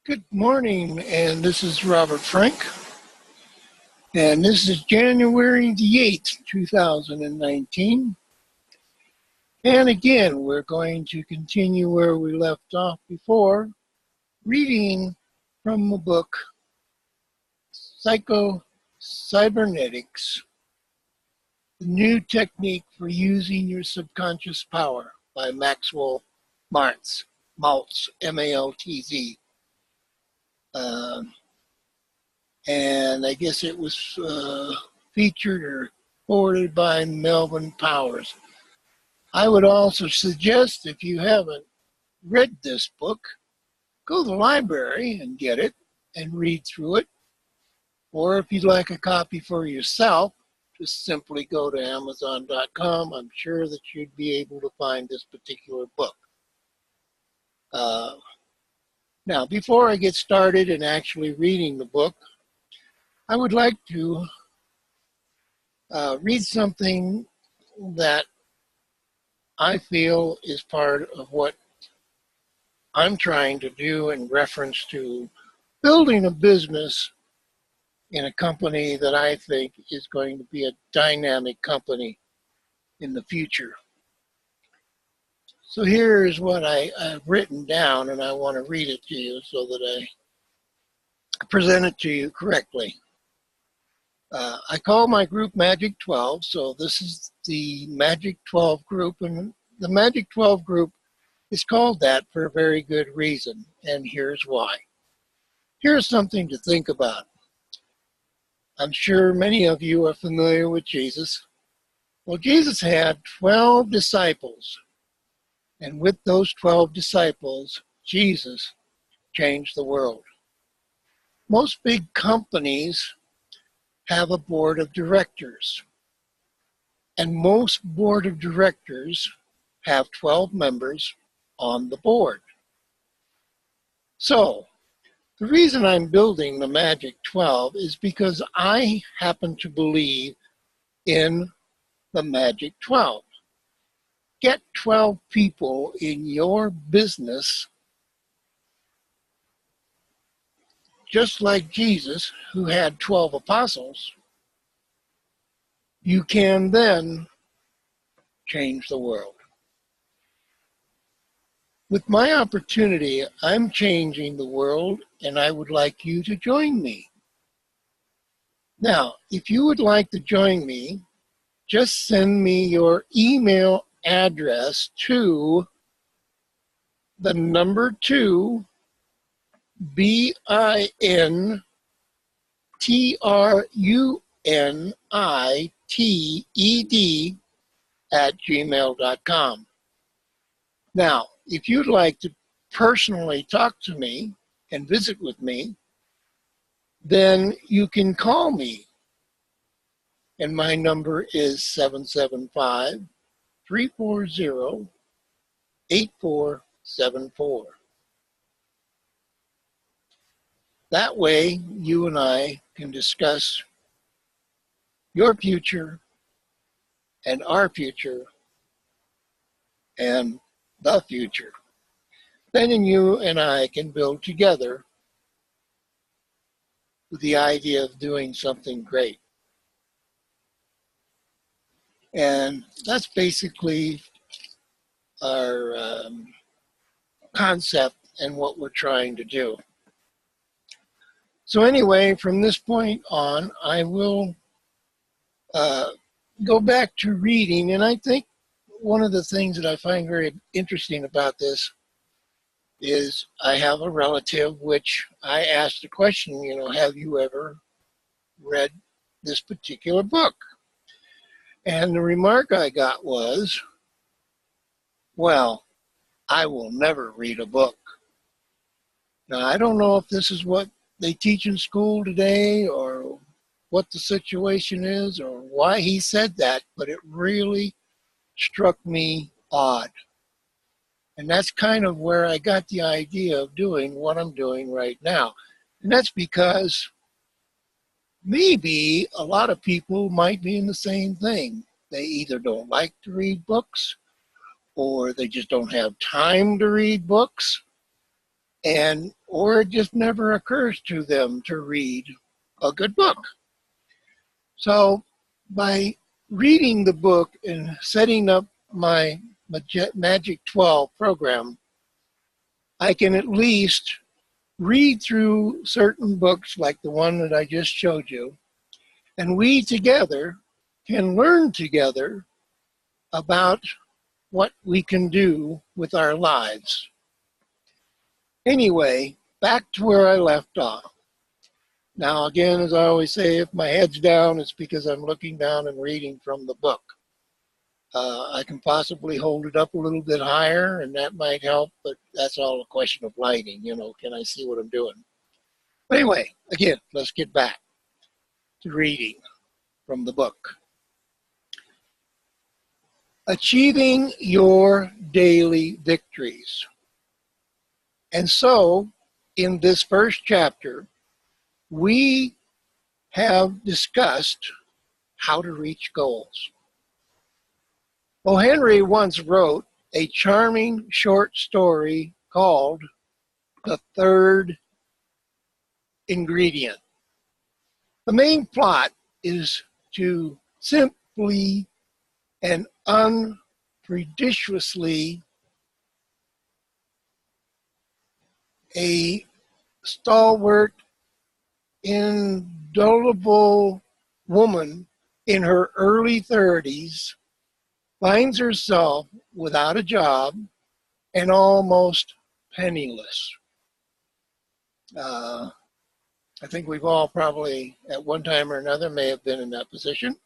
Good morning, and this is Robert Frank, and this is January the 8th, 2019. And again, we're going to continue where we left off before, reading from the book Psycho-Cybernetics, the New Technique for Using Your Subconscious Power by Maxwell Maltz, M-A-L-T-Z. And I guess it was featured or forwarded by Melvin Powers. I would also suggest, if you haven't read this book, go to the library and get it and read through it. Or if you'd like a copy for yourself, just simply go to Amazon.com. I'm sure that you'd be able to find this particular book. Now, before I get started in actually reading the book, I would like to read something that I feel is part of what I'm trying to do in reference to building a business in a company that I think is going to be a dynamic company in the future. So here is what I've written down, and I want to read it to you so that I present it to you correctly. I call my group Magic12, so this is the Magic12 group, and the Magic12 group is called that for a very good reason, and here's why. Here's something to think about. I'm sure many of you are familiar with Jesus. Well, Jesus had 12 disciples, and with those 12 disciples, Jesus changed the world. Most big companies have a board of directors, and most board of directors have 12 members on the board. So the reason I'm building the Magic 12 is because I happen to believe in the Magic 12. Get 12 people in your business, just like Jesus, who had 12 apostles. You can then change the world. With my opportunity, I'm changing the world, and I would like you to join me. Now, if you would like to join me, just send me your email address to the number 2, BINTRUNITED @gmail.com. Now, if you'd like to personally talk to me and visit with me, then you can call me. And my number is 775-340-8474. That way, you and I can discuss your future and our future and the future. Then you and I can build together with the idea of doing something great. And that's basically our concept and what we're trying to do. So anyway, from this point on, I will go back to reading. And I think one of the things that I find very interesting about this is I have a relative which I asked the question, have you ever read this particular book? And the remark I got was, well, I will never read a book. Now, I don't know if this is what they teach in school today or what the situation is or why he said that, but it really struck me odd. And that's kind of where I got the idea of doing what I'm doing right now. And that's because maybe a lot of people might be in the same thing. They either don't like to read books, or they just don't have time to read books. And or it just never occurs to them to read a good book. So by reading the book and setting up my Magic12 program, I can at least read through certain books like the one that I just showed you, and we together can learn together about what we can do with our lives. Anyway, back to where I left off. Now, again, as I always say, if my head's down, it's because I'm looking down and reading from the book. I can possibly hold it up a little bit higher, and that might help, but that's all a question of lighting. You know, can I see what I'm doing? But anyway, again, let's get back to reading from the book. Achieving your daily victories. And so, in this first chapter, we have discussed how to reach goals. O. Henry once wrote a charming short story called The Third Ingredient. The main plot is to simply and unprejudicously a stalwart, indulgent woman in her early 30s finds herself without a job and almost penniless. I think we've all probably at one time or another may have been in that position.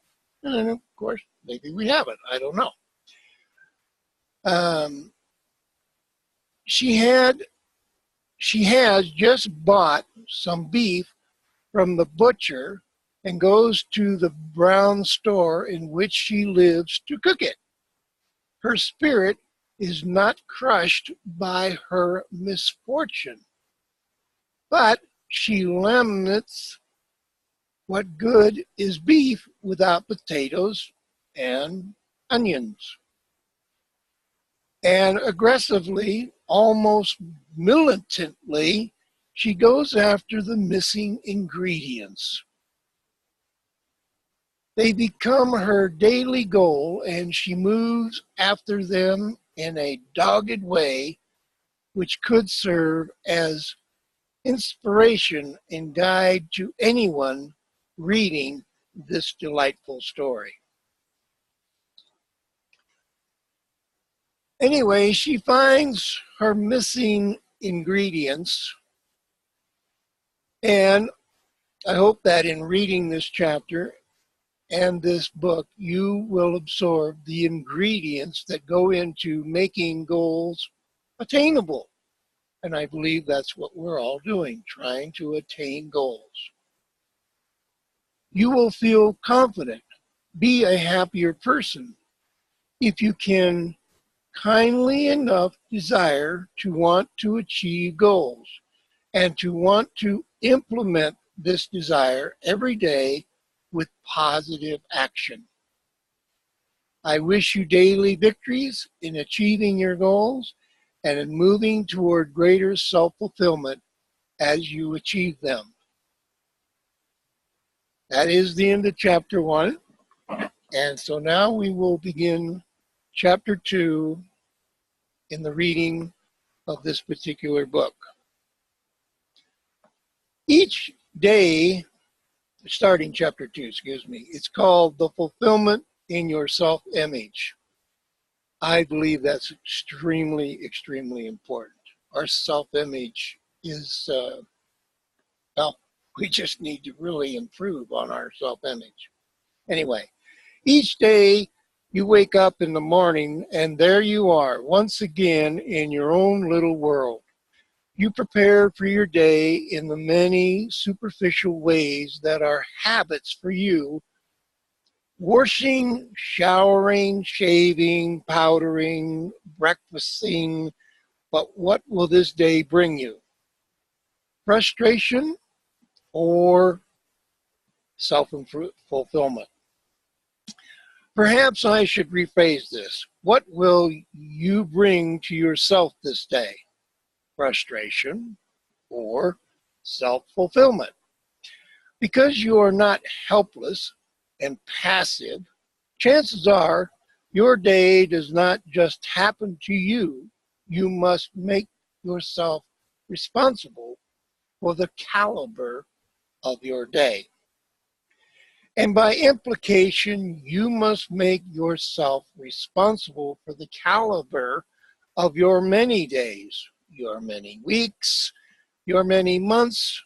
And of course, maybe we haven't. I don't know. She has just bought some beef from the butcher and goes to the brown store in which she lives to cook it. Her spirit is not crushed by her misfortune, but she laments what good is beef without potatoes and onions. And aggressively, almost militantly, she goes after the missing ingredients. They become her daily goal, and she moves after them in a dogged way, which could serve as inspiration and guide to anyone reading this delightful story. Anyway, she finds her missing ingredients, and I hope that in reading this chapter and this book, you will absorb the ingredients that go into making goals attainable. And I believe that's what we're all doing, trying to attain goals. You will feel confident, be a happier person if you can kindly enough desire to want to achieve goals and to want to implement this desire every day with positive action. I wish you daily victories in achieving your goals and in moving toward greater self-fulfillment as you achieve them. That is the end of chapter 1. And so now we will begin chapter 2 in the reading of this particular book. Each day, starting chapter 2, it's called The Fulfillment in Your Self-Image. I believe that's extremely, extremely important. Our self-image is, we just need to really improve on our self-image. Anyway, each day you wake up in the morning and there you are, once again in your own little world. You prepare for your day in the many superficial ways that are habits for you: washing, showering, shaving, powdering, breakfasting. But what will this day bring you? Frustration or self-fulfillment? Perhaps I should rephrase this. What will you bring to yourself this day? Frustration or self-fulfillment. Because you are not helpless and passive, chances are your day does not just happen to you. You must make yourself responsible for the caliber of your day. And by implication, you must make yourself responsible for the caliber of your many days, your many weeks, your many months,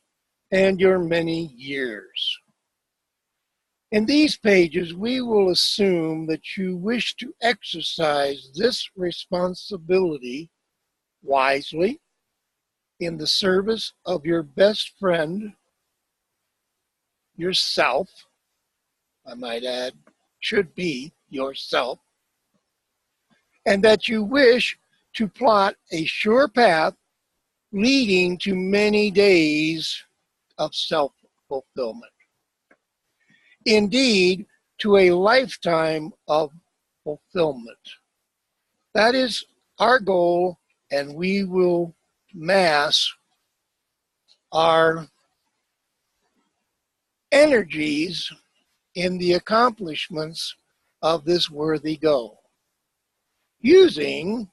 and your many years. In these pages, we will assume that you wish to exercise this responsibility wisely in the service of your best friend, yourself. I might add, should be yourself, and that you wish to plot a sure path leading to many days of self-fulfillment. Indeed, to a lifetime of fulfillment. That is our goal, and we will mass our energies in the accomplishments of this worthy goal, using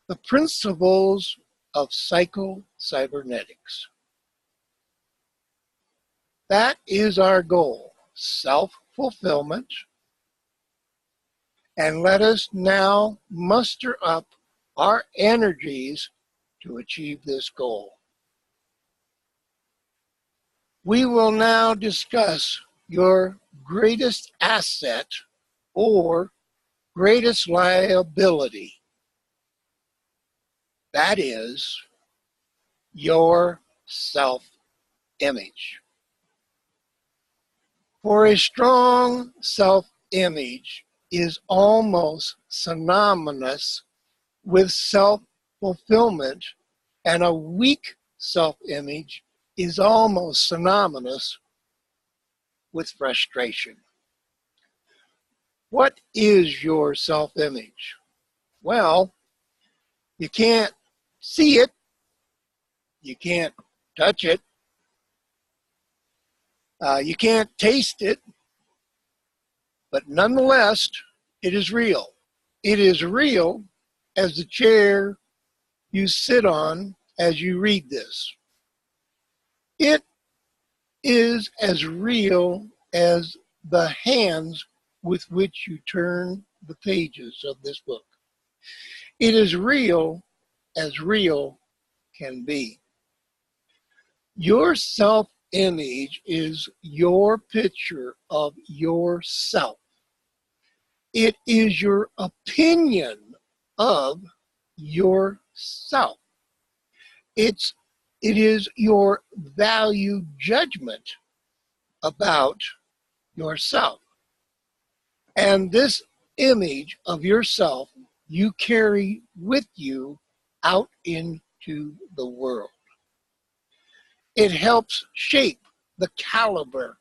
the principles of psycho-cybernetics. That is our goal, self-fulfillment. And let us now muster up our energies to achieve this goal. We will now discuss your greatest asset or greatest liability. That is your self-image. For a strong self-image is almost synonymous with self-fulfillment, and a weak self-image is almost synonymous with frustration. What is your self-image? Well, you can't see it, you can't touch it, you can't taste it, but nonetheless, it is real. It is real as the chair you sit on as you read this. It is as real as the hands with which you turn the pages of this book. It is real as real can be. Your self-image is your picture of yourself. It is your opinion of yourself. It is your value judgment about yourself. And this image of yourself you carry with you out into the world. It helps shape the caliber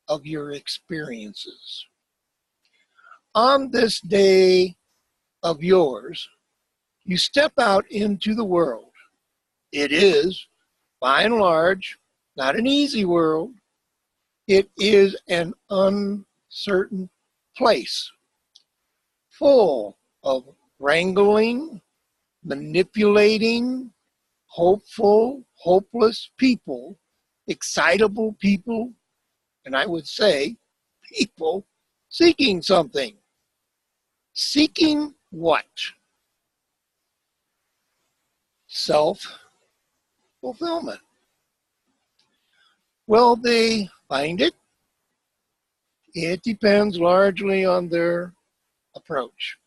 of your experiences. On this day of yours, you step out into the world. It is, by and large, not an easy world. It is an uncertain place, full of wrangling, manipulating, hopeful, hopeless people, excitable people, and I would say people seeking something. Seeking what? Self-fulfillment. Will they find it? It depends largely on their approach.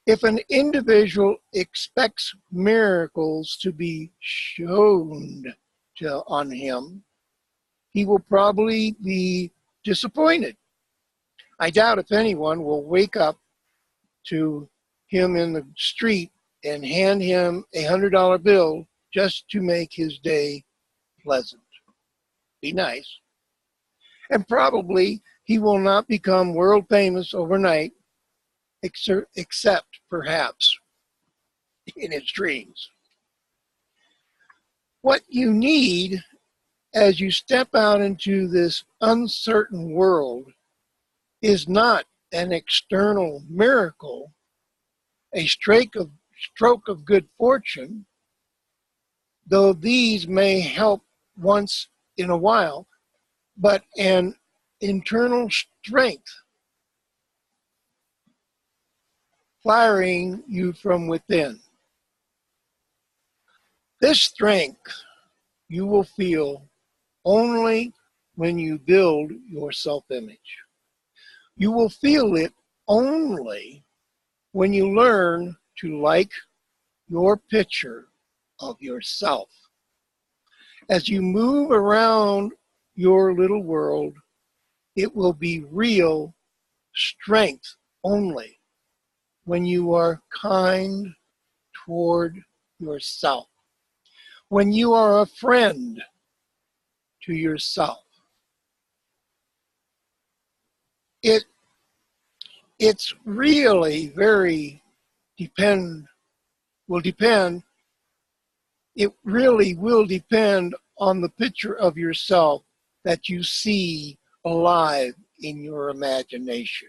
If an individual expects miracles to be shown on him, he will probably be disappointed. I doubt if anyone will wake up to him in the street and hand him a $100 bill just to make his day pleasant. Be nice. And probably he will not become world famous overnight, except perhaps in his dreams. What you need as you step out into this uncertain world is not an external miracle, a stroke of good fortune, though these may help once in a while, but an internal strength firing you from within. This strength you will feel only when you build your self-image. You will feel it only when you learn to like your picture of yourself. As you move around your little world, it will be real strength only when you are kind toward yourself, when you are a friend to yourself. It's really very will depend, it really will depend on the picture of yourself that you see alive in your imagination.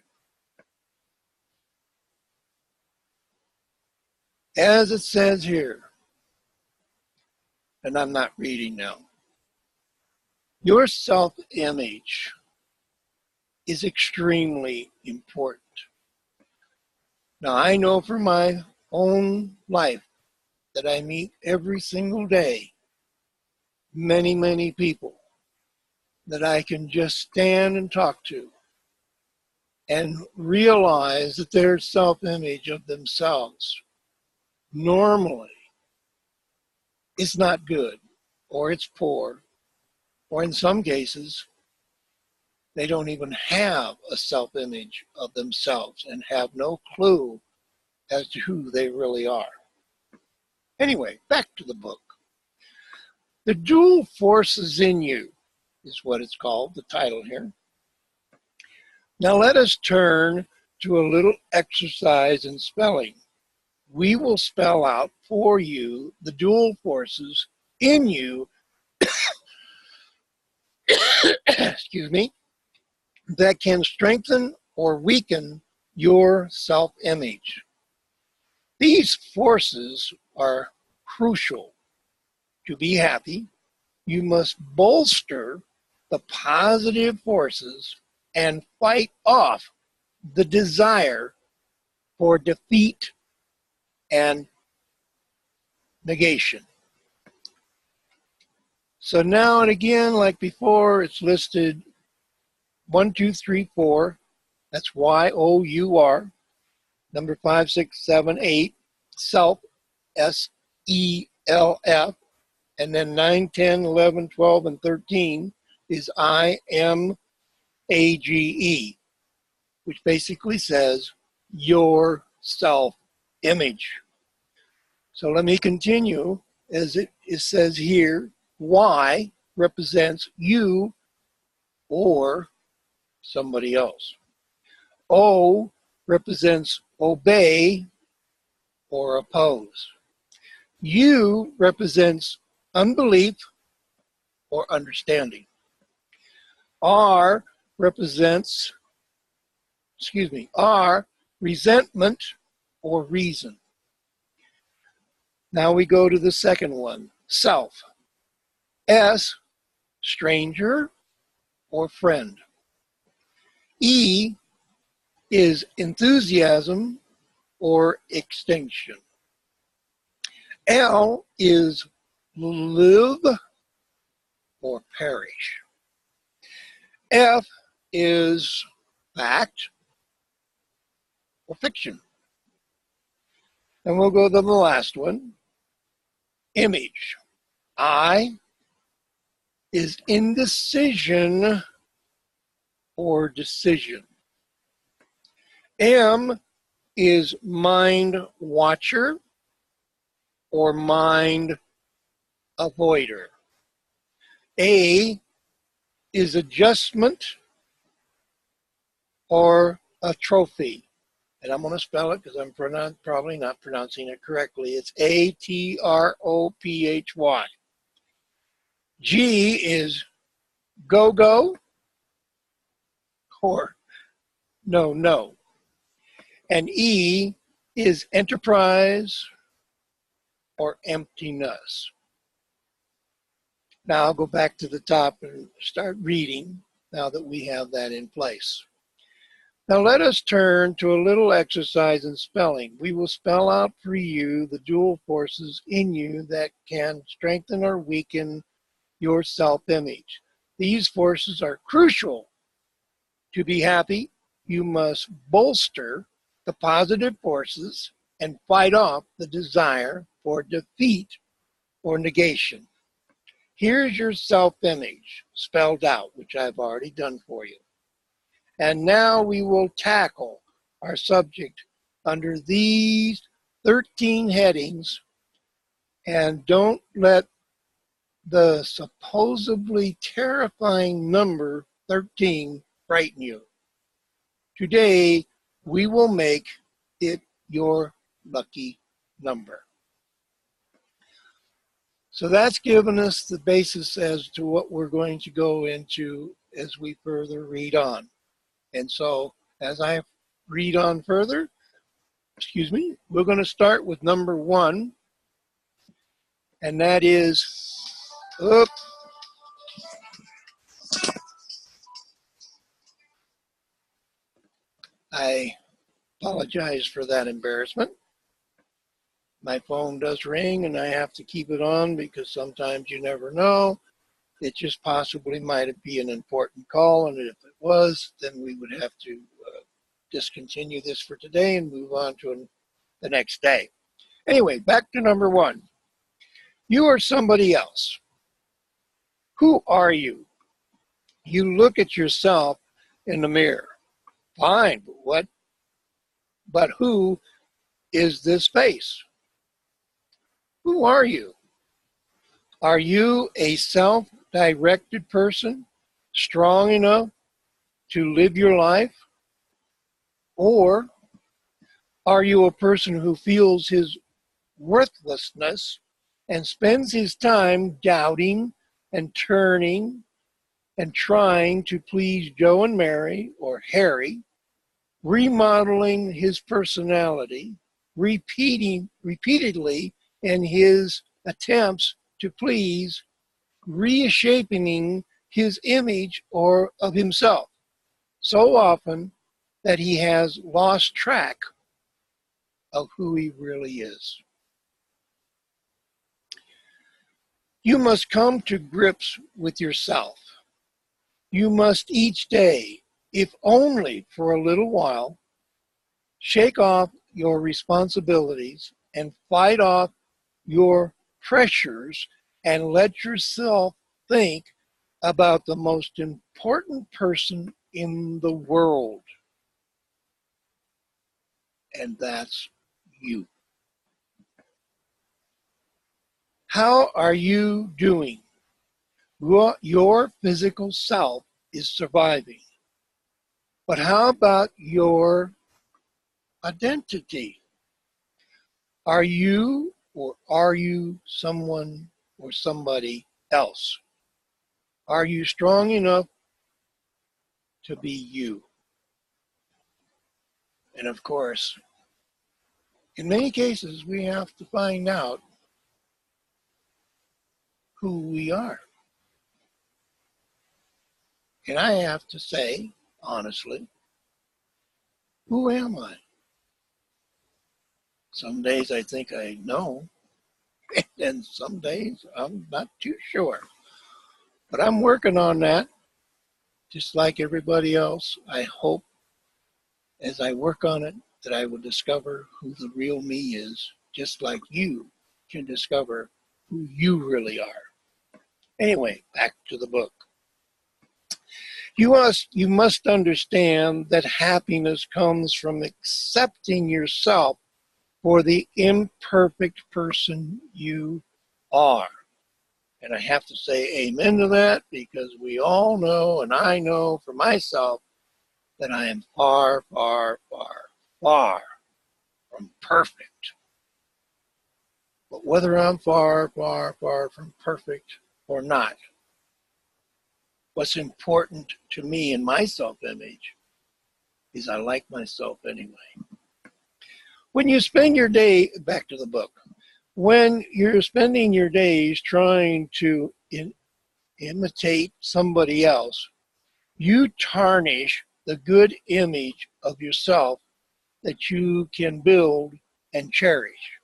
As it says here, and I'm not reading now, your self-image is extremely important. Now, I know from my own life that I meet every single day many, many people that I can just stand and talk to and realize that their self-image of themselves normally is not good, or it's poor, or in some cases, they don't even have a self-image of themselves and have no clue as to who they really are. Anyway, back to the book. The dual forces in you is what it's called, the title here. Now let us turn to a little exercise in spelling. We will spell out for you the dual forces in you, excuse me, that can strengthen or weaken your self-image. These forces are crucial. To be happy, you must bolster the positive forces and fight off the desire for defeat and negation. So now and again, like before, it's listed 1, 2, 3, 4. That's Y-O-U-R. Number 5, 6, 7, 8. Self, S-E-L-F. And then 9, 10, 11, 12, and 13 is I-M-A-G-E, which basically says your self-image. So let me continue. As it says here, Y represents you or somebody else. O represents obey or oppose. U represents unbelief or understanding. R represents, R, resentment or reason. Now we go to the second one, self. S, stranger or friend. E is enthusiasm or extinction. L is live or perish. F is fact or fiction. And we'll go to the last one, image. I is indecision or decision. M is mind watcher or mind avoider. A is adjustment or a trophy. And I'm going to spell it because I'm probably not pronouncing it correctly. It's A-T-R-O-P-H-Y. G is go, or no. And E is enterprise or emptiness. Now I'll go back to the top and start reading now that we have that in place. Now let us turn to a little exercise in spelling. We will spell out for you the dual forces in you that can strengthen or weaken your self-image. These forces are crucial. To be happy, you must bolster the positive forces and fight off the desire for defeat or negation. Here's your self-image spelled out, which I've already done for you. And now we will tackle our subject under these 13 headings, and don't let the supposedly terrifying number 13 frighten you. Today, we will make it your lucky number. So that's given us the basis as to what we're going to go into as we further read on. And so as I read on further, we're going to start with number 1, and that is, I apologize for that embarrassment. My phone does ring and I have to keep it on because sometimes you never know. It just possibly might be an important call, and if it was, then we would have to discontinue this for today and move on to the next day. Anyway, back to number 1. You are somebody else. Who are you? You look at yourself in the mirror. Fine, but what? But who is this face? Who are you? Are you a self-directed person, strong enough to live your life? Or are you a person who feels his worthlessness and spends his time doubting and turning and trying to please Joe and Mary or Harry, remodeling his personality, repeatedly in his attempts to please, reshaping his image or of himself so often that he has lost track of who he really is? You must come to grips with yourself. You must each day, if only for a little while, shake off your responsibilities and fight off your pressures and let yourself think about the most important person in the world. And that's you. How are you doing? Your physical self is surviving. But how about your identity? Are you someone or somebody else? Are you strong enough to be you? And of course, in many cases, we have to find out who we are. And I have to say, honestly, who am I? Some days I think I know, and some days I'm not too sure. But I'm working on that, just like everybody else. I hope as I work on it that I will discover who the real me is, just like you can discover who you really are. Anyway, back to the book. You must understand that happiness comes from accepting yourself for the imperfect person you are. And I have to say amen to that, because we all know, and I know for myself, that I am far, far, far, far from perfect. But whether I'm far, far, far from perfect or not. What's important to me in my self-image is I like myself anyway. When you spend your day, back to the book, when you're spending your days trying to imitate somebody else, you tarnish the good image of yourself that you can build and cherish.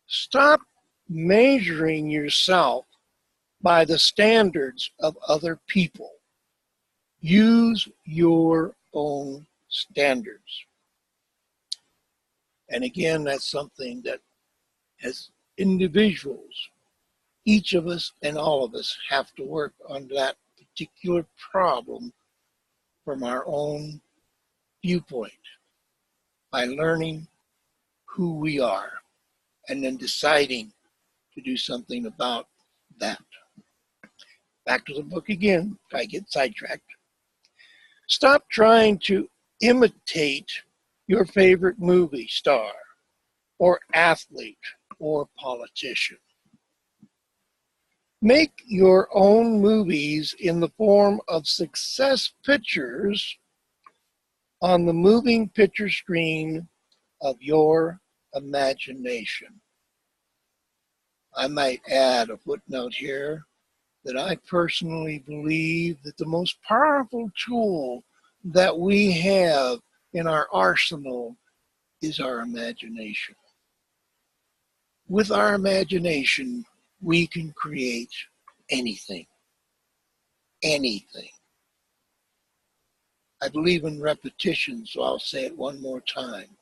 Stop measuring yourself by the standards of other people. Use your own standards. And again, that's something that as individuals, each of us and all of us have to work on that particular problem from our own viewpoint by learning who we are and then deciding to do something about that. Back to the book again, I get sidetracked. Stop trying to imitate your favorite movie star or athlete or politician. Make your own movies in the form of success pictures on the moving picture screen of your imagination. I might add a footnote here that I personally believe that the most powerful tool that we have in our arsenal is our imagination. With our imagination, we can create anything. Anything. I believe in repetition, so I'll say it one more time.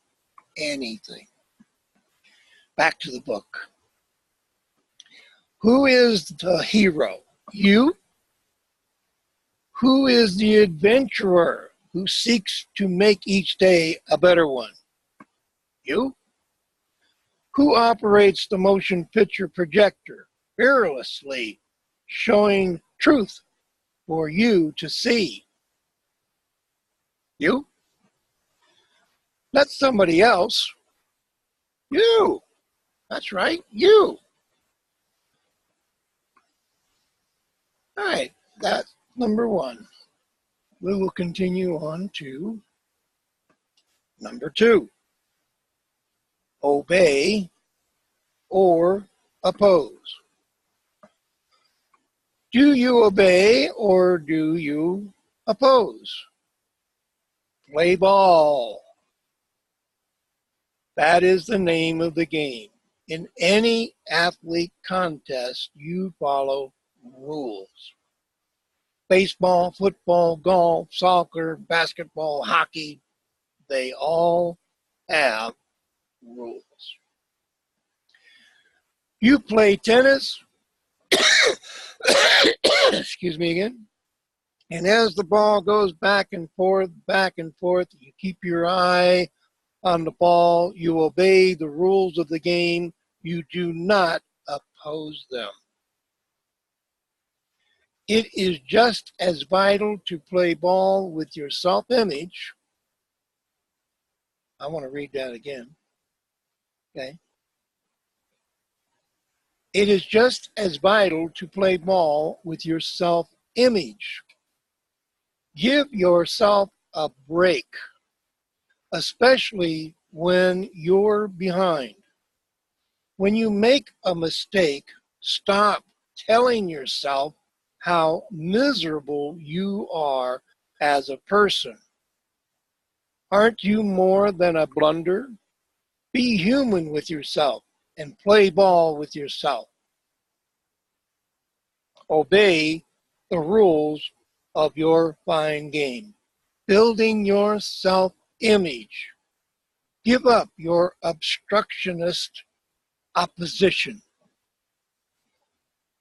Anything. Back to the book. Who is the hero? You? Who is the adventurer who seeks to make each day a better one? You? Who operates the motion picture projector fearlessly, showing truth for you to see? You? Not somebody else. You. That's right, you. All right, that's number one. We will continue on to number two. Obey or oppose. Do you obey or do you oppose? Play ball. That is the name of the game. In any athlete contest, you follow rules. Baseball, football, golf, soccer, basketball, hockey, they all have rules. You play tennis, excuse me again, and as the ball goes back and forth, you keep your eye on the ball, you obey the rules of the game, you do not oppose them. It is just as vital to play ball with your self-image. I want to read that again. Okay. It is just as vital to play ball with your self-image. Give yourself a break, especially when you're behind. When you make a mistake, stop telling yourself how miserable you are as a person. Aren't you more than a blunder? Be human with yourself and play ball with yourself. Obey the rules of your fine game. Building your self-image. Give up your obstructionist opposition.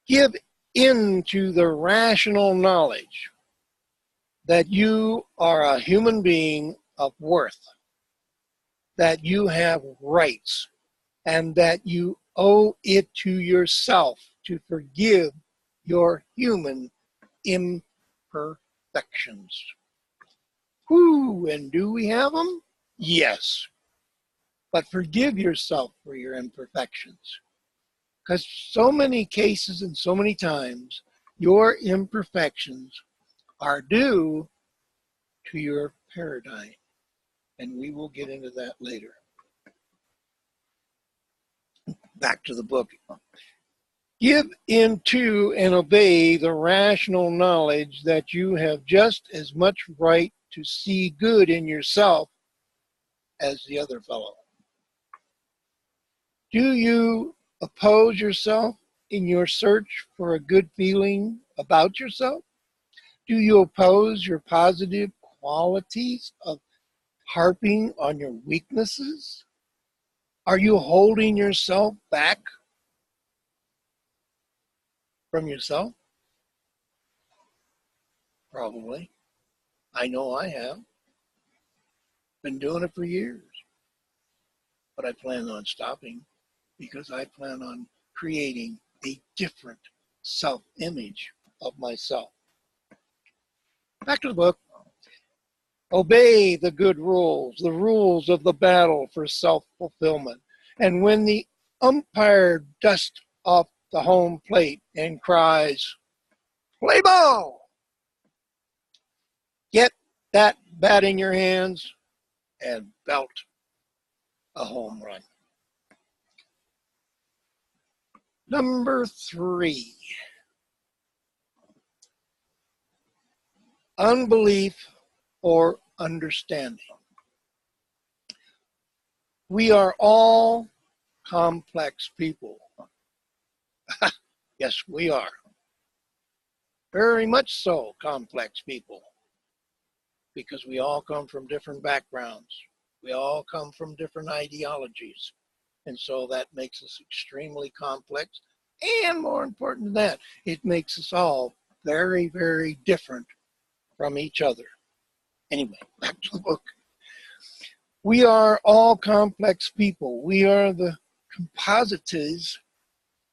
Give into the rational knowledge that you are a human being of worth, that you have rights, and that you owe it to yourself to forgive your human imperfections. Whoo, and do we have them? Yes. But forgive yourself for your imperfections. Because so many cases and so many times, your imperfections are due to your paradigm. And we will get into that later. Back to the book. Give into and obey the rational knowledge that you have just as much right to see good in yourself as the other fellow. Do you oppose yourself in your search for a good feeling about yourself? Do you oppose your positive qualities of harping on your weaknesses? Are you holding yourself back from yourself? Probably. I know I have. Been doing it for years. But I plan on stopping because I plan on creating a different self-image of myself. Back to the book. Obey the good rules, the rules of the battle for self-fulfillment. And when the umpire dusts off the home plate and cries, "Play ball!" get that bat in your hands and belt a home run. Number 3, unbelief or understanding. We are all complex people. Yes, we are. Very much so complex people. Because we all come from different backgrounds. We all come from different ideologies. And so that makes us extremely complex. And more important than that, it makes us all very, very different from each other. Anyway, back to the book. We are all complex people. We are the composites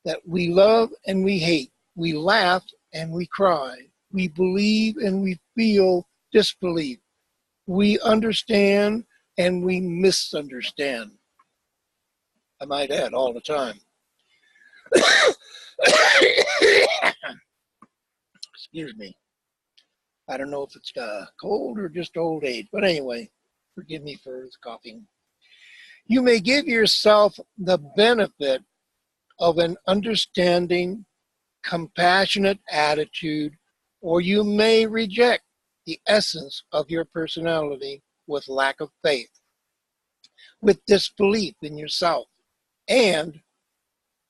that we love and we hate. We laugh and we cry. We believe and we feel disbelief. We understand and we misunderstand. I might add, all the time. Excuse me. I don't know if it's cold or just old age, but anyway, forgive me for the coughing. You may give yourself the benefit of an understanding, compassionate attitude, or you may reject the essence of your personality with lack of faith, with disbelief in yourself and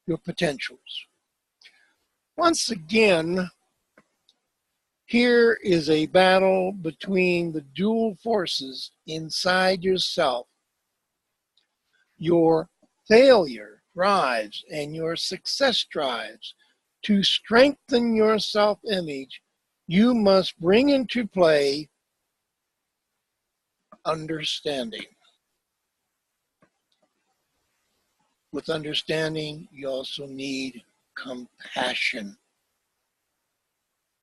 your potentials. Once again, here is a battle between the dual forces inside yourself. Your failure drives and your success drives. To strengthen your self-image, you must bring into play understanding. With understanding, you also need compassion.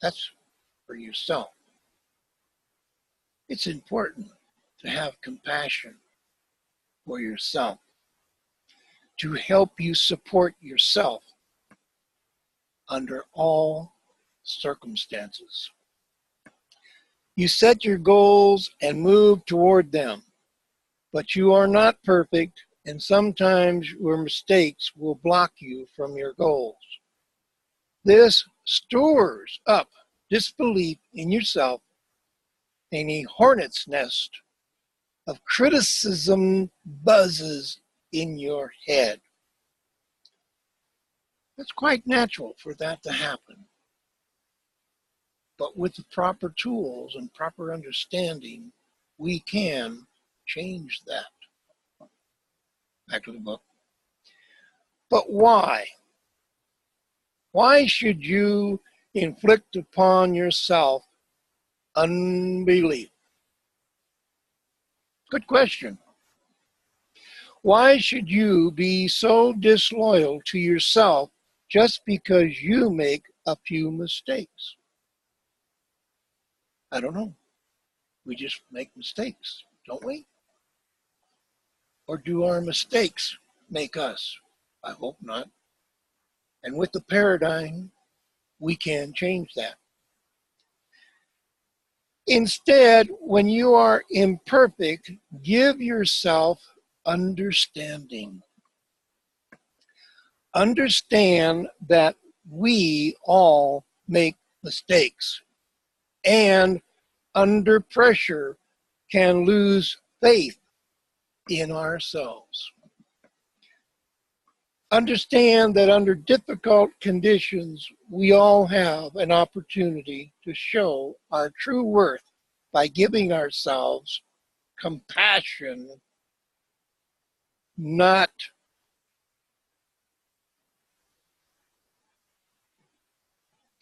That's for yourself. It's important to have compassion for yourself, to help you support yourself under all circumstances. You set your goals and move toward them, but you are not perfect, and sometimes your mistakes will block you from your goals. This stores up disbelief in yourself and a hornet's nest of criticism buzzes in your head. It's quite natural for that to happen. But with the proper tools and proper understanding, we can change that. Back to the book. But why? Why should you inflict upon yourself unbelief? Good question. Why should you be so disloyal to yourself just because you make a few mistakes? I don't know. We just make mistakes, don't we? Or do our mistakes make us? I hope not. And with the paradigm, we can change that. Instead, when you are imperfect, give yourself understanding. Understand that we all make mistakes and under pressure can lose faith in ourselves. Understand that under difficult conditions, we all have an opportunity to show our true worth by giving ourselves compassion, not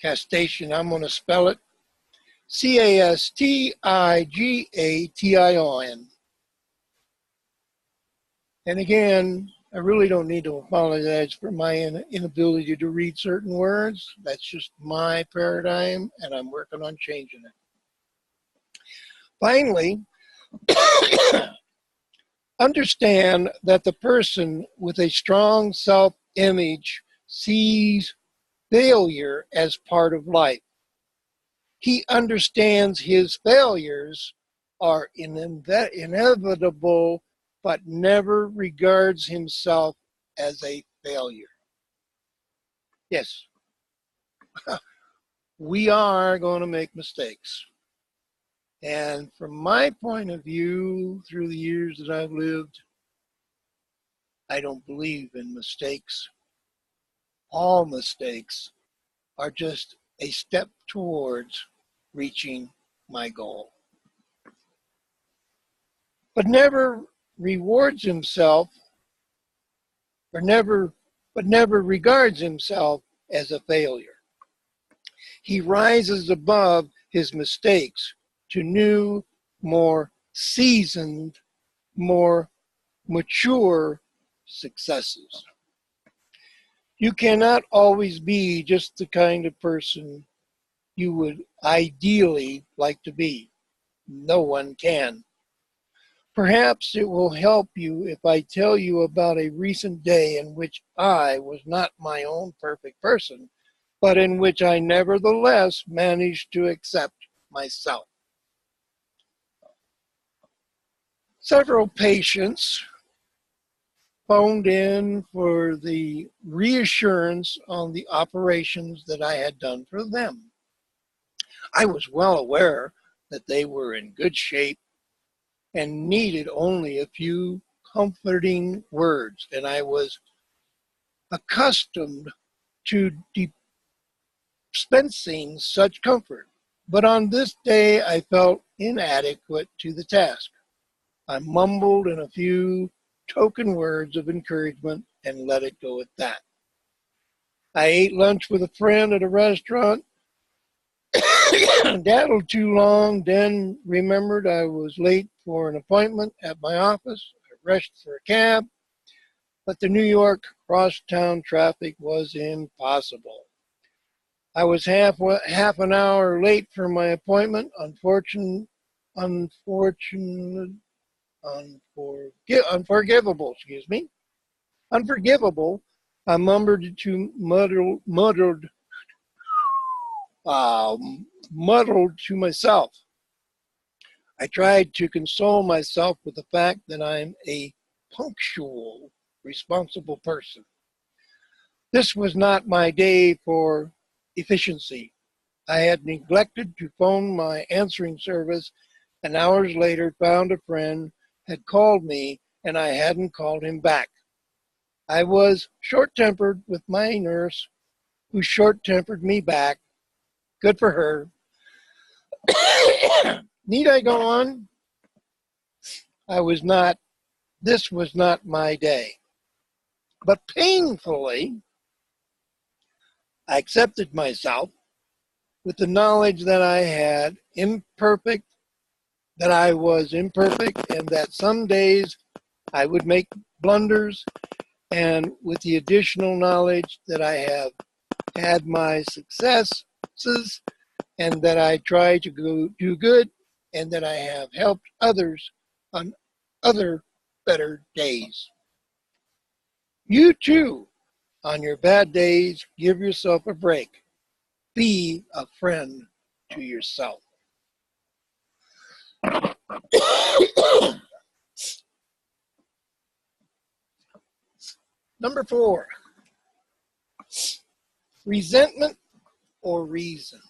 castation. I'm going to spell it Castigation. And again, I really don't need to apologize for my inability to read certain words. That's just my paradigm, and I'm working on changing it. Finally, understand that the person with a strong self-image sees failure as part of life. He understands his failures are inevitable, but never regards himself as a failure. Yes, we are going to make mistakes. And from my point of view, through the years that I've lived, I don't believe in mistakes. All mistakes are just a step towards reaching my goal. But never rewards himself but never regards himself as a failure. He rises above his mistakes to new, more seasoned, more mature successes. You cannot always be just the kind of person you would ideally like to be. No one can. Perhaps it will help you if I tell you about a recent day in which I was not my own perfect person, but in which I nevertheless managed to accept myself. Several patients phoned in for the reassurance on the operations that I had done for them. I was well aware that they were in good shape and needed only a few comforting words, and I was accustomed to dispensing such comfort. But on this day, I felt inadequate to the task. I mumbled in a few token words of encouragement and let it go at that. I ate lunch with a friend at a restaurant, daddled too long, then remembered I was late for an appointment at my office. I rushed for a cab, but the New York crosstown traffic was impossible. I was half an hour late for my appointment. Unforgivable, Unforgivable. I muddled to myself. I tried to console myself with the fact that I'm a punctual, responsible person. This was not my day for efficiency. I had neglected to phone my answering service, and hours later found a friend had called me and I hadn't called him back. I was short-tempered with my nurse, who short-tempered me back. Good for her. Need I go on? This was not my day. But painfully, I accepted myself with the knowledge that I was imperfect, and that some days I would make blunders, and with the additional knowledge that I have had my successes, and that I try to do good, and that I have helped others on other better days. You too On your bad days, give yourself a break. Be a friend to yourself. Number 4, resentment or reason.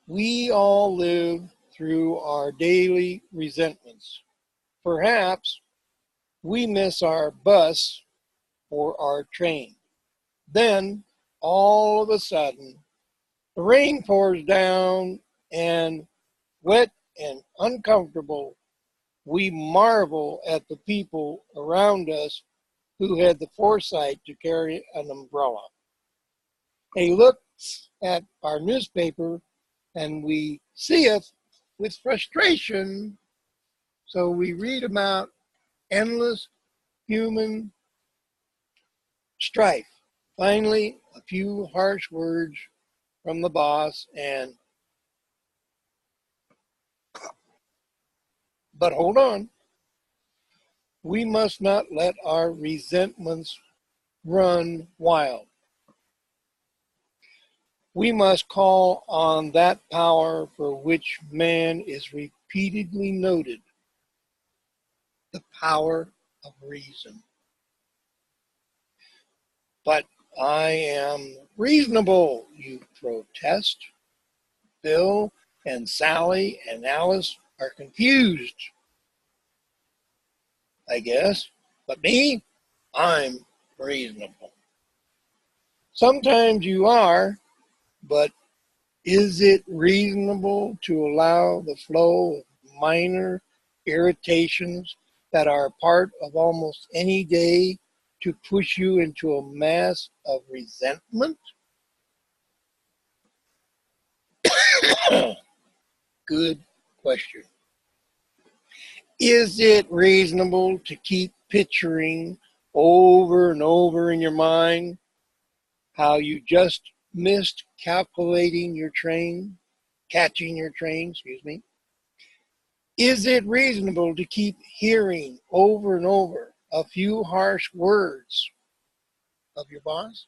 We all live through our daily resentments. Perhaps we miss our bus or our train. Then, all of a sudden, the rain pours down and wet and uncomfortable, we marvel at the people around us who had the foresight to carry an umbrella. They look at our newspaper and we see it with frustration, so we read about endless human strife. Finally, a few harsh words from the boss but hold on, we must not let our resentments run wild. We must call on that power for which man is repeatedly noted, the power of reason. But I am reasonable, you protest. Bill and Sally and Alice are confused, I guess. But me, I'm reasonable. Sometimes you are, but is it reasonable to allow the flow of minor irritations that are part of almost any day to push you into a mass of resentment? Good question. Is it reasonable to keep picturing over and over in your mind how you just missed catching your train, excuse me? Is it reasonable to keep hearing over and over a few harsh words of your boss?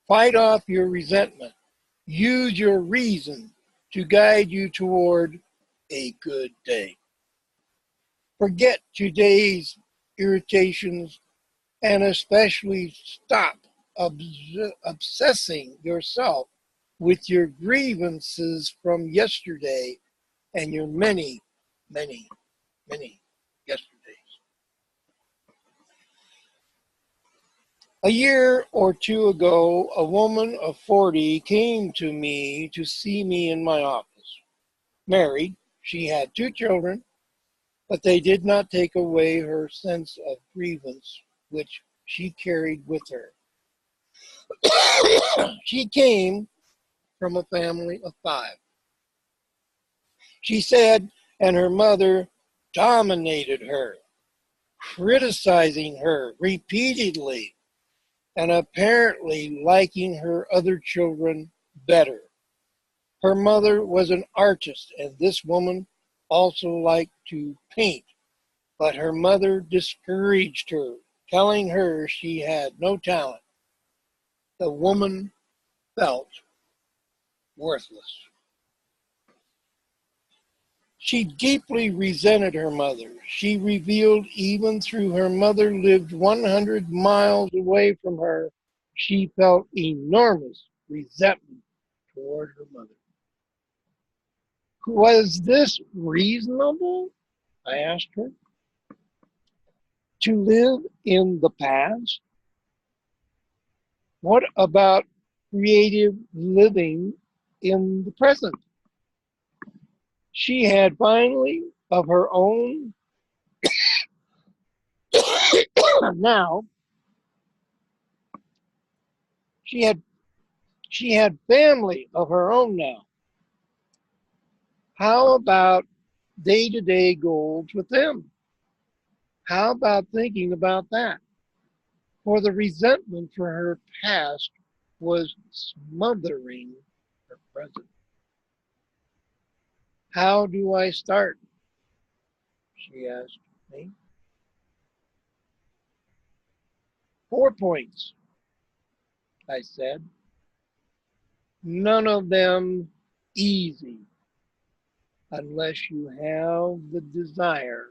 Fight off your resentment. Use your reason to guide you toward a good day. Forget today's irritations and especially stop obsessing yourself with your grievances from yesterday and your many, many, many yesterdays. A year or two ago, a woman of 40 came to me to see me in my office. Married, she had 2 children, but they did not take away her sense of grievance, which she carried with her. She came from a family of 5. She said, and her mother dominated her, criticizing her repeatedly and apparently liking her other children better. Her mother was an artist, and this woman also liked to paint, but her mother discouraged her, telling her she had no talent. The woman felt worthless. She deeply resented her mother. She revealed even though her mother lived 100 miles away from her, she felt enormous resentment toward her mother. Was this reasonable? I asked her. To live in the past? What about creative living in the present? She had finally of her own now. She had family of her own now. How about day-to-day goals with them? How about thinking about that? For the resentment for her past was smothering her present. How do I start? She asked me. 4 points, I said. None of them easy unless you have the desire.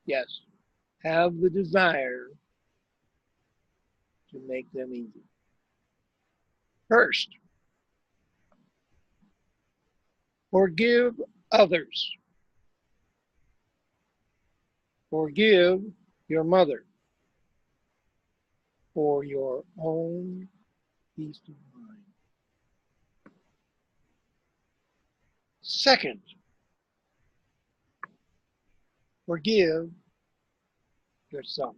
Yes, have the desire to make them easy. First, forgive others. Forgive your mother for your own peace of mind. Second, forgive yourself.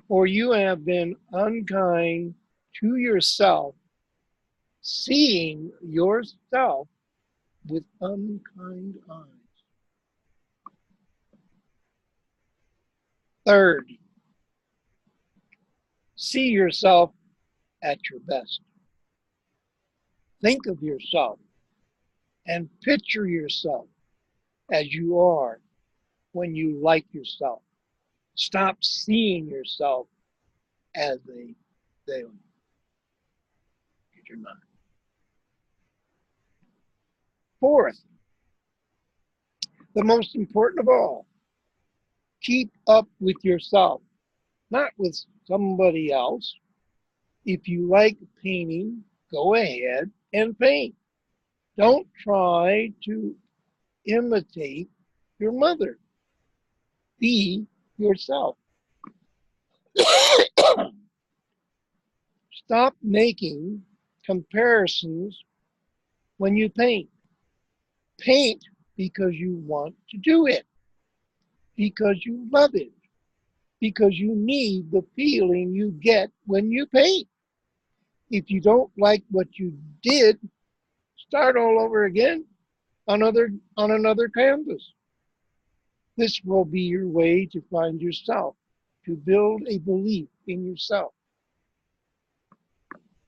For you have been unkind to yourself, seeing yourself with unkind eyes. Third, see yourself at your best. Think of yourself and picture yourself as you are when you like yourself. Stop seeing yourself as a failure. You're not. Fourth, the most important of all, keep up with yourself, not with somebody else. If you like painting, go ahead and paint. Don't try to imitate your mother. Be yourself. Stop making comparisons when you paint. Paint because you want to do it, because you love it, because you need the feeling you get when you paint. If you don't like what you did, start all over again on another canvas. This will be your way to find yourself, to build a belief in yourself.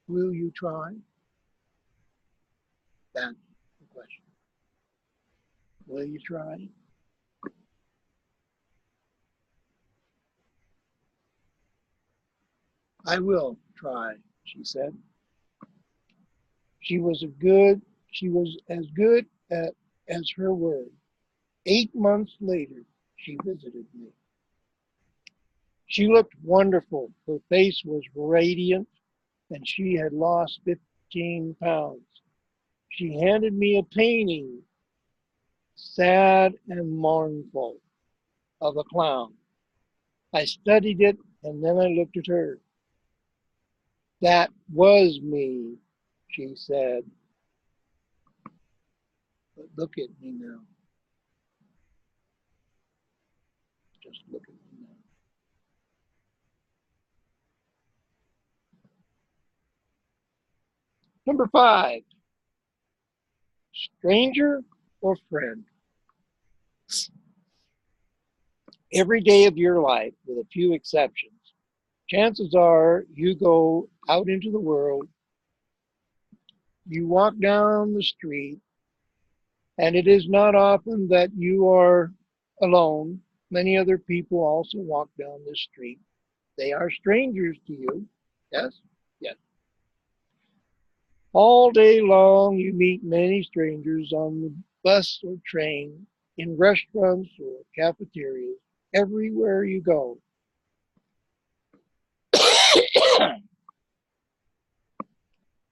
Will you try? That's the question. Will you try? I will try, she said. She was as good as her word. 8 months later, she visited me. She looked wonderful. Her face was radiant, and she had lost 15 pounds. She handed me a painting, sad and mournful, of a clown. I studied it, and then I looked at her. That was me, she said. But look at me now. Just look at me now. Number 5, stranger or friend. Every day of your life, with a few exceptions, chances are you go out into the world, you walk down the street, and it is not often that you are alone. Many other people also walk down the street. They are strangers to you. Yes? Yes. All day long, you meet many strangers on the bus or train, in restaurants or cafeterias, everywhere you go.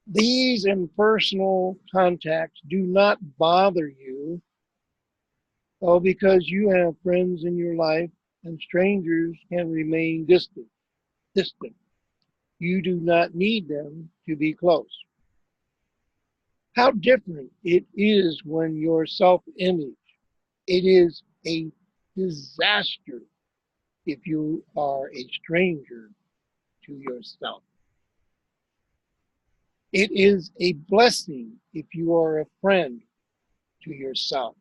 These impersonal contacts do not bother you, because you have friends in your life, and strangers can remain distant. You do not need them to be close. How different it is when your self-image, it is a disaster if you are a stranger to yourself. It is a blessing if you are a friend to yourself.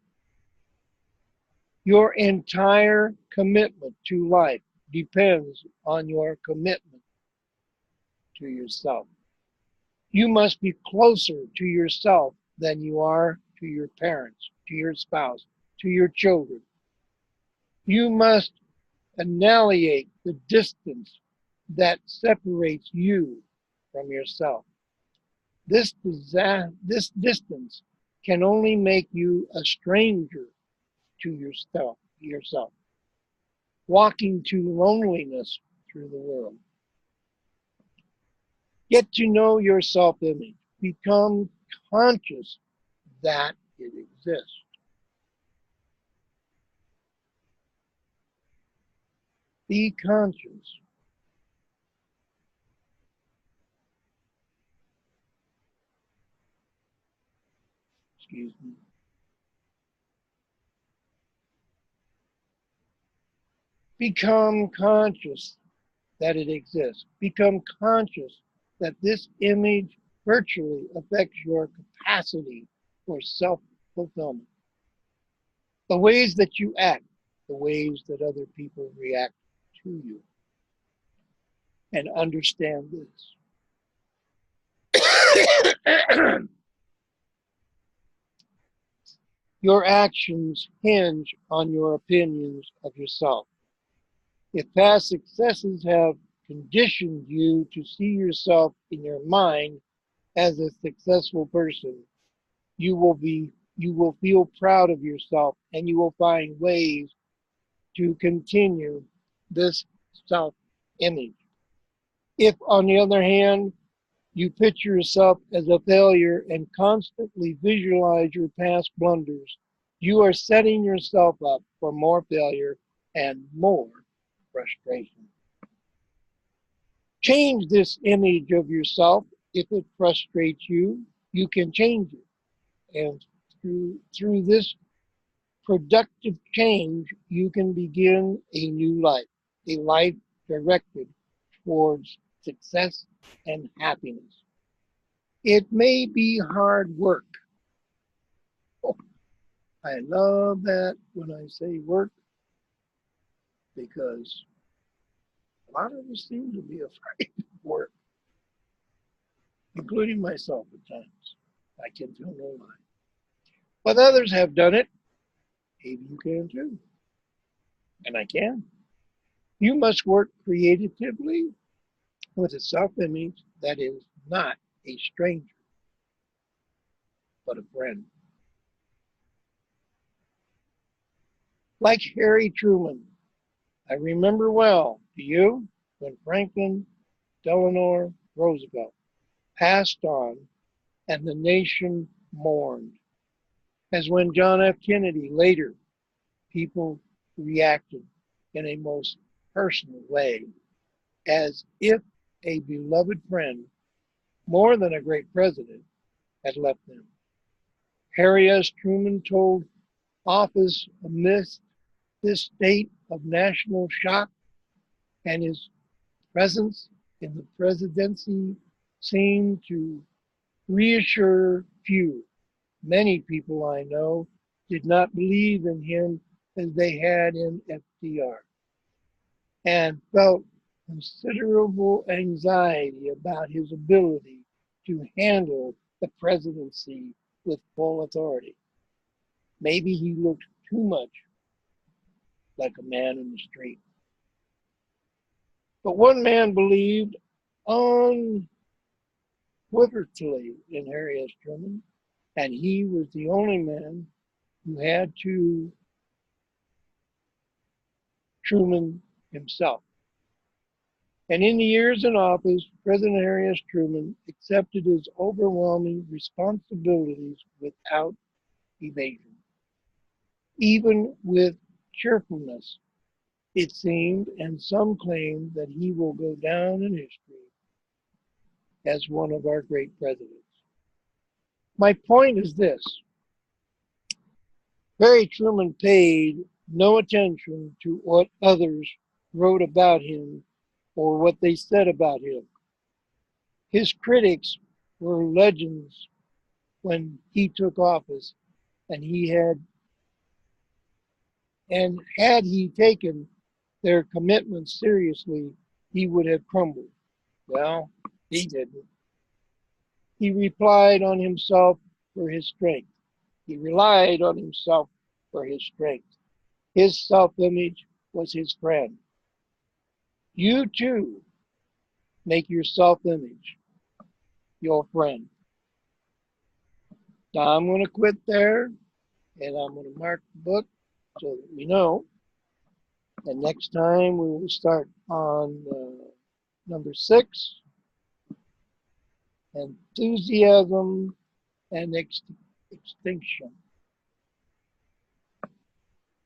Your entire commitment to life depends on your commitment to yourself. You must be closer to yourself than you are to your parents, to your spouse, to your children. You must annihilate the distance that separates you from yourself. This distance can only make you a stranger to yourself, walking to loneliness through the world. Get to know your self-image. Become conscious that it exists. Be conscious. Excuse me. Become conscious that it exists. Become conscious that this image virtually affects your capacity for self-fulfillment. The ways that you act, the ways that other people react to you. And understand this. Your actions hinge on your opinions of yourself. If past successes have conditioned you to see yourself in your mind as a successful person, you will feel proud of yourself, and you will find ways to continue this self-image. If, on the other hand, you picture yourself as a failure and constantly visualize your past blunders, you are setting yourself up for more failure and more frustration. Change this image of yourself. If it frustrates you, you can change it. And through this productive change, you can begin a new life, a life directed towards success and happiness. It may be hard work. Oh, I love that when I say work, because a lot of us seem to be afraid of work, including myself at times. I can tell no lie. But others have done it. Maybe you can too. And I can. You must work creatively with a self-image that is not a stranger, but a friend. Like Harry Truman, I remember well, do you, when Franklin Delano Roosevelt passed on and the nation mourned. As when John F. Kennedy later, people reacted in a most personal way, as if a beloved friend, more than a great president, had left them. Harry S. Truman told office amidst this state of national shock, and his presence in the presidency seemed to reassure few. Many people I know did not believe in him as they had in FDR, and felt considerable anxiety about his ability to handle the presidency with full authority. Maybe he looked too much like a man in the street. But one man believed unequivocally in Harry S. Truman, and he was the only man who had to Truman himself. And in the years in office, President Harry S. Truman accepted his overwhelming responsibilities without evasion, even with cheerfulness, it seemed, and some claim that he will go down in history as one of our great presidents. My point is this: Harry Truman paid no attention to what others wrote about him or what they said about him. His critics were legends when he took office, and had he taken their commitments seriously, he would have crumbled. Well, he didn't. He relied on himself for his strength. He relied on himself for his strength. His self-image was his friend. You too make your self-image your friend. Now I'm going to quit there and I'm going to mark the book so that we know. And next time we will start on number 6, enthusiasm and extinction.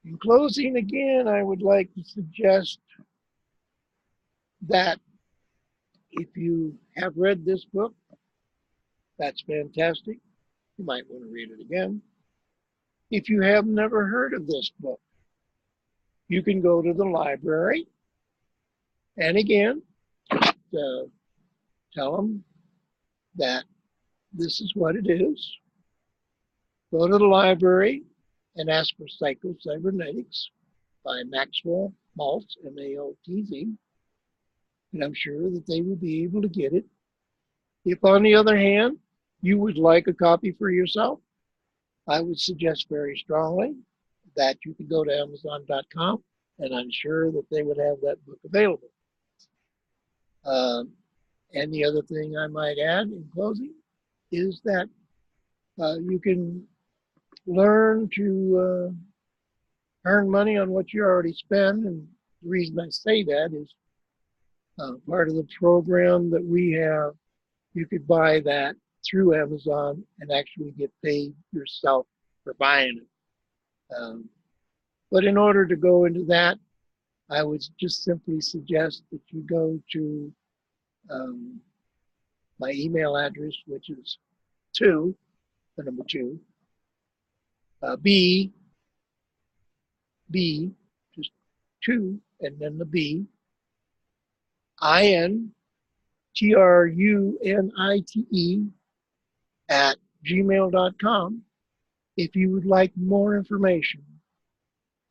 In closing, again, I would like to suggest that if you have read this book, that's fantastic. You might want to read it again. If you have never heard of this book, you can go to the library and again, tell them that this is what it is. Go to the library and ask for Psycho-Cybernetics by Maxwell Maltz, M-A-L-T-Z, and I'm sure that they will be able to get it. If, on the other hand, you would like a copy for yourself, I would suggest very strongly that you could go to Amazon.com, and I'm sure that they would have that book available. And the other thing I might add in closing is that you can learn to earn money on what you already spend. And the reason I say that is part of the program that we have, you could buy that through Amazon and actually get paid yourself for buying it. But in order to go into that, I would just simply suggest that you go to my email address, which is 2, the number 2, B, just 2, and then the B, INTRUNITE at gmail.com if you would like more information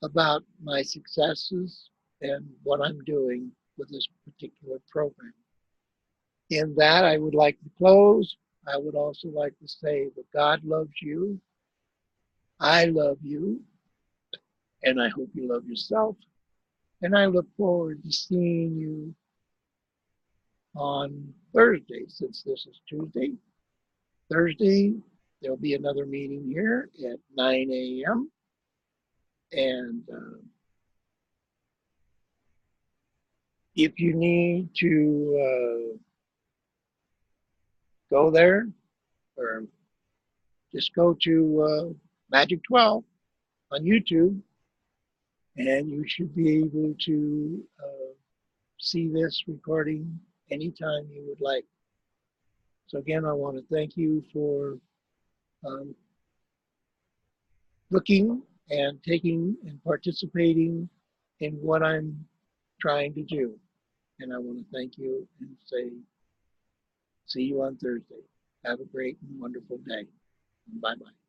about my successes and what I'm doing with this particular program. In that, I would like to close. I would also like to say that God loves you. I love you. And I hope you love yourself. And I look forward to seeing you on Thursday, since this is Tuesday. Thursday, there'll be another meeting here at 9 a.m. And if you need to go there, or just go to Magic12 on YouTube, and you should be able to see this recording anytime you would like. So again, I want to thank you for looking and taking and participating in what I'm trying to do. And I want to thank you and say, see you on Thursday. Have a great and wonderful day. Bye-bye.